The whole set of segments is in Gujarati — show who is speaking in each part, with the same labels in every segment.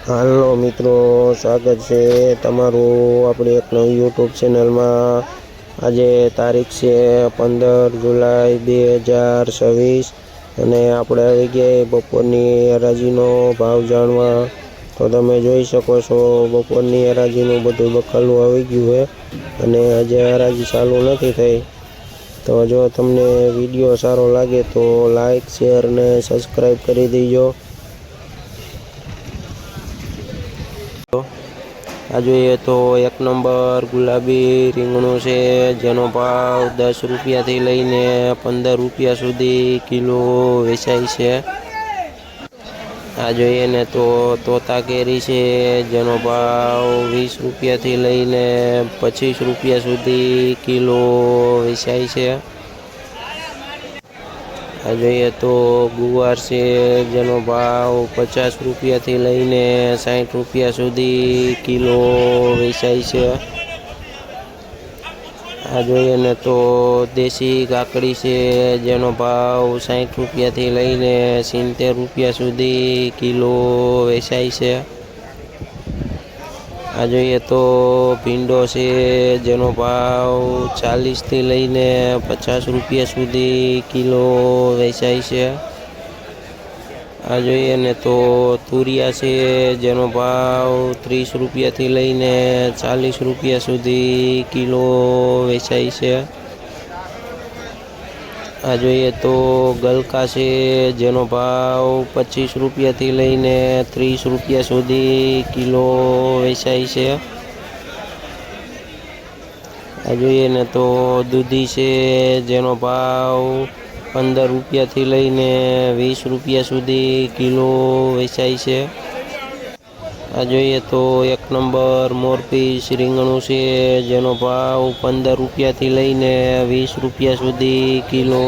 Speaker 1: હાલો મિત્રો, સ્વાગત છે તમારું આપણી એક નવી યુટ્યુબ ચેનલમાં। આજે તારીખ છે 15 જુલાઈ 2026 અને આપણે આવી ગયા બપોરની હરાજીનો ભાવ જાણવા। તો તમે જોઈ શકો છો બપોરની હરાજીનું બધું બખાલું આવી ગયું છે અને આજે હરાજી ચાલુ નથી થઈ। તો જો તમને વિડીયો સારો લાગે તો લાઈક, શેર અને સબસ્ક્રાઈબ કરી દેજો। આ જોઈએ તો 1 નંબર ગુલાબી રીંગણું છે, જેનો ભાવ 10 રૂપિયાથી લઈને 15 રૂપિયા સુધી કિલો વેચાય છે। આ જોઈએ ને તો તોતા કેરી છે, જેનો ભાવ 20 રૂપિયાથી લઈને 25 રૂપિયા સુધી કિલો વેચાય છે। આ જોઈએ તો ગુવાર છે, જેનો ભાવ 50 રૂપિયાથી લઈને 60 રૂપિયા સુધી કિલો વેચાય છે। આ જોઈએ ને તો દેશી કાકડી છે, જેનો ભાવ 60 રૂપિયાથી લઈને 70 રૂપિયા સુધી કિલો વેચાય છે। આ જોઈએ તો ભીંડો છે, જેનો ભાવ 40થી લઈને 50 રૂપિયા સુધી કિલો વેચાય છે। આ જોઈએ ને તો તુરિયા છે, જેનો ભાવ 30 રૂપિયાથી લઈને 40 રૂપિયા સુધી કિલો વેચાય છે। આ જોઈએ તો ગલકા છે, જેનો ભાવ 25 રૂપિયાથી લઈને 30 રૂપિયા સુધી કિલો વેચાય છે। આ જોઈએ ને તો દૂધી છે, જેનો ભાવ 15 રૂપિયાથી લઈને 20 રૂપિયા સુધી કિલો વેચાય છે। આ જોઈએ તો 1 નંબર મોરપીસ રીંગણું છે, જેનો ભાવ 15 રૂપિયાથી લઈને 20 રૂપિયા સુધી કિલો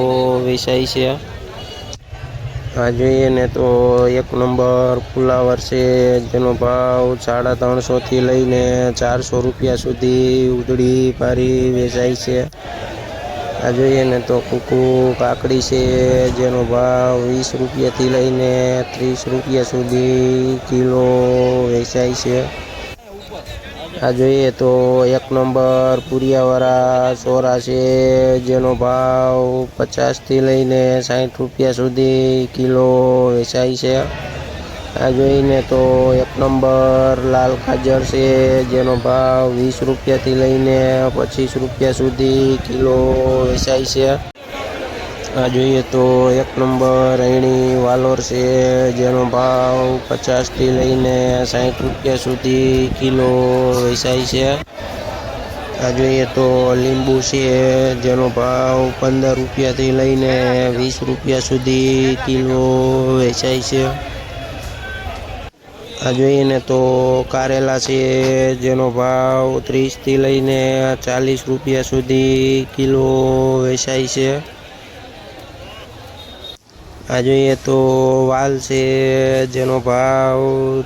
Speaker 1: વેચાય છે। આ જોઈએ ને તો 1 નંબર ફુલાવર છે, જેનો ભાવ 350થી લઈને 400 રૂપિયા સુધી ઉધડી પારી વેચાય છે। આ જોઈએ ને તો કુકુ કાકડી છે, જેનો ભાવ 20 રૂપિયાથી લઈને 30 રૂપિયા સુધી કિલો વેચાય છે। આ જોઈએ તો 1 નંબર પુરિયાવાળા સોરા છે, જેનો ભાવ 50થી લઈને 60 રૂપિયા સુધી કિલો વેચાય છે। આ જોઈને તો 1 નંબર લાલ ગાજર છે, જેનો ભાવ 20 રૂપિયાથી લઈને 25 રૂપિયા સુધી કિલો વેચાય છે। આ જોઈએ તો 1 નંબર અયણી વાલોર છે, જેનો ભાવ 50થી લઈને 60 રૂપિયા સુધી કિલો વેચાય છે। આ જોઈએ તો લીંબુ છે, જેનો ભાવ 15 રૂપિયાથી લઈને 20 રૂપિયા સુધી કિલો વેચાય છે। આ જોઈએ ને તો કારેલા છે, જેનો ભાવ 30થી લઈને 40 રૂપિયા સુધી કિલો વેચાય છે। આ જોઈએ તો વાલ છે, જેનો ભાવ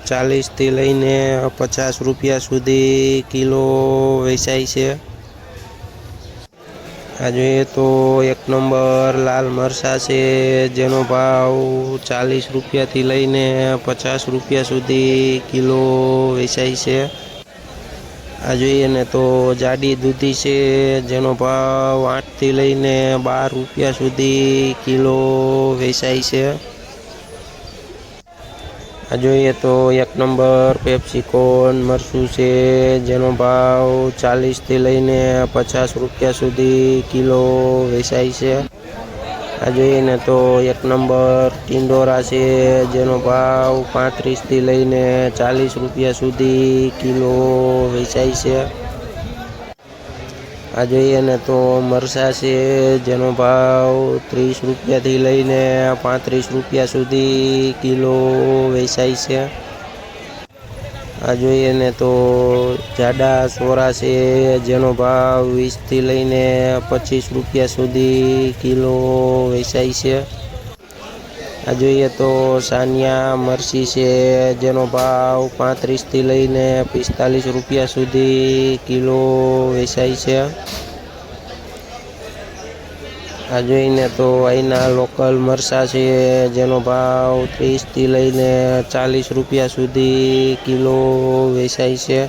Speaker 1: 40થી લઈને 50 રૂપિયા સુધી કિલો વેચાય છે। આ જોઈએ તો 1 નંબર લાલ મરચાં છે, જેનો ભાવ 40 રૂપિયાથી લઈને 50 રૂપિયા સુધી કિલો વેચાય છે। આ જોઈએ ને તો જાડી દૂધી છે, જેનો ભાવ 8થી લઈને 12 રૂપિયા સુધી કિલો વેચાય છે। આ જોઈએ તો 1 નંબર પેપ્સિકોન મરચું છે, જેનો ભાવ 40થી લઈને 50 રૂપિયા સુધી કિલો વેચાય છે। આ જોઈએ ને તો 1 નંબર ટિંડોરા છે, જેનો ભાવ 35થી લઈને 40 રૂપિયા સુધી કિલો વેચાય છે। આ જોઈએ ને તો મરચાં છે, જેનો ભાવ 30 રૂપિયાથી લઈને 35 રૂપિયા સુધી કિલો વેચાય છે। આ જોઈએ ને તો જાડા સોરા છે, જેનો ભાવ 20થી લઈને 25 રૂપિયા સુધી કિલો વેચાય છે। આ જોઈએ તો સાનિયા મરચી છે, જેનો ભાવ 35થી લઈને 45 રૂપિયા સુધી કિલો વેચાય છે। આ જોઈને તો અહીંના લોકલ મરચાં છે જેનો ભાવ 30થી લઈને 40 રૂપિયા સુધી કિલો વેચાય છે.